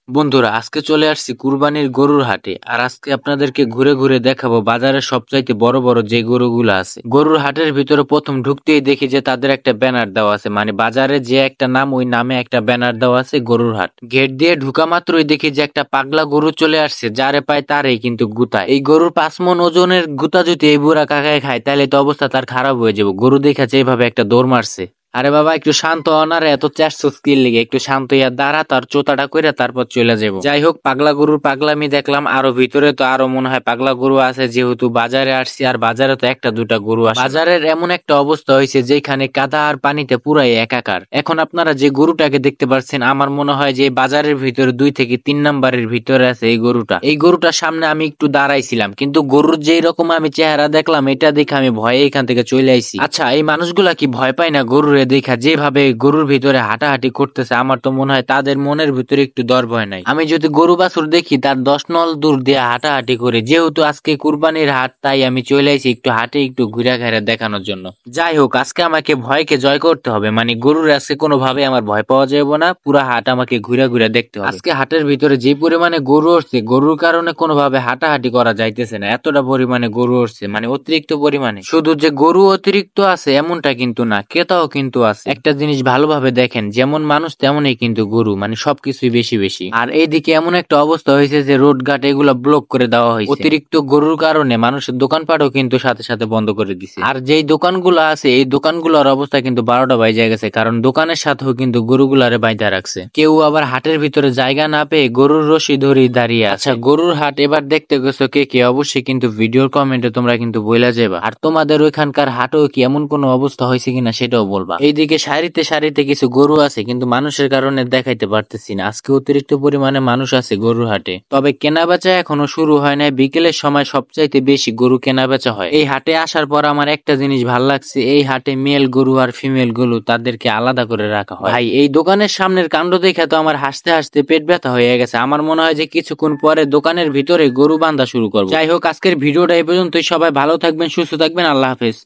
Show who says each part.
Speaker 1: বন্ধুরা, আজকে চলে আসছি কুরবানির গরুর হাটে। আর আজকে আপনাদেরকে ঘুরে ঘুরে দেখাবো বাজারের সবচাইতে বড় বড় যে গরুগুলো আছে। গরুর হাটের ভিতরে প্রথম ঢুকতেই দেখি যে তাদের একটা ব্যানার দেওয়া আছে, মানে বাজারে যে একটা নাম ওই নামে একটা ব্যানার দেওয়া আছে গরুর হাট। গেট দিয়ে ঢুকা মাত্রই দেখি যে একটা পাগলা গরু চলে আসছে, যারে পায় তারই কিন্তু গুতায়। এই গরুর 5 মণ ওজনের গুতা যদি এই বুড়া কাকায় খায় তাহলে তো অবস্থা তার খারাপ হয়ে যাবে। গরু দেখাচ্ছে এইভাবে একটা দৌড় মারছে। আরে বাবা, একটু শান্ত হন, আর এত চেষ্টা কি লিগে, একটু শান্ত হইয়া দাঁড়া, তার চোতাটা কইরা তারপর চলে যাবো। যাই হোক, পাগলা গরুর পাগলামি দেখলাম, আরো ভিতরে তো আরো মনে হয় পাগলা গরু আছে, যেহেতু বাজারে আসছি। আর বাজারে তো একটা দুটা গরু আছে। বাজারের এমন একটা অবস্থা হয়েছে যেখানে কাদা আর পানিতে পুরাই একাকার। এখন আপনারা যে গরুটাকে দেখতে পাচ্ছেন, আমার মনে হয় যে বাজারের ভিতরে 2 থেকে 3 নাম্বারের ভিতরে আছে এই গরুটা। এই গরুটার সামনে আমি একটু দাঁড়াইছিলাম, কিন্তু গরুর যেই রকম আমি চেহারা দেখলাম, এটা দেখে আমি ভয়ে এখান থেকে চলে আইছি। আচ্ছা, এই মানুষগুলা কি ভয় পায় না গরুর দেখা? যেভাবে গরুর ভিতরে হাঁটাহাঁটি করতেছে, আমার তো মনে হয় তাদের মনের ভিতরে একটু ডর ভয় নাই। আমি যদি গরু বাছুর দেখি, তার 10 নল দূর দিয়ে হাঁটাহাঁটি করে। যেহেতু আজকে কুরবানির হাট, তাই আমি চলে আইছি একটু হাটে একটু ঘুরে ঘেরা দেখানোর জন্য। যাই হোক, আজকে আমাকে ভয়কে জয় করতে হবে, মানে গরুর আজকে কোনোভাবে আমার ভয় পাওয়া যাবে না। পুরা হাট আমাকে ঘুরে ঘুরে দেখতে হবে। আজকে হাটের ভিতরে যে পরিমাণে গরু উঠছে, গরুর কারণে কোনোভাবে হাঁটাহাঁটি করা যাইতেছে না। এতটা পরিমাণে গরু উঠছে, মানে অতিরিক্ত পরিমাণে। শুধু যে গরু অতিরিক্ত আছে এমনটা কিন্তু না, ক্রেতাও কিন্তু আছে। একটা জিনিস ভালোভাবে দেখেন, যেমন মানুষ তেমনই কিন্তু গরু, মানে সবকিছুই বেশি বেশি। আর এইদিকে এমন একটা অবস্থা হয়েছে যে রোড ঘাট এগুলো ব্লক করে দেওয়া হয়েছে। অতিরিক্ত গরুর কারণে মানুষের দোকানপাটও কিন্তু সাথে সাথে বন্ধ করে দিছে। আর যেই দোকানগুলো আছে, এই দোকানগুলোর অবস্থা কিন্তু 12টা বাজে গেছে, কারণ দোকানের সাথেও কিন্তু গরুগুলারে বাইধা রাখছে। কেউ আবার হাটের ভিতরে জায়গা না পেয়ে গরুর রশি ধরেই দাঁড়িয়ে আছে। আচ্ছা, গরুর হাট এবার দেখতে গেছো কে কে? অবশ্যই কিন্তু ভিডিওর কমেন্টে তোমরা কিন্তু বইলা যাবা। আর তোমাদের ওইখানকার হাটেও কি এমন কোনো অবস্থা হয়েছে কিনা সেটাও বলবা। এইদিকে সারিতে সারিতে কিছু গরু আছে, কিন্তু মানুষের কারণে দেখাইতে পারতেছি না। আজকে অতিরিক্ত পরিমাণে মানুষ আছে গরুর হাটে, তবে কেনা বেচা এখনো শুরু হয় নাই। বিকেলের সময় সবচাইতে বেশি গরু কেনা বেচা হয়। এই হাটে আসার পর আমার একটা জিনিস ভাল লাগছে, এই হাটে মেল গরু আর ফিমেল গরু তাদেরকে আলাদা করে রাখা হয়। ভাই, এই দোকানের সামনের কাণ্ড দেখে তো আমার হাসতে হাসতে পেট ব্যথা হয়ে গেছে। আমার মনে হয় যে কিছুক্ষণ পরে দোকানের ভিতরে গরু বান্ধা শুরু করবো। যাই হোক, আজকের ভিডিওটা এই পর্যন্তই। সবাই ভালো থাকবেন, সুস্থ থাকবেন, আল্লাহ হাফেজ।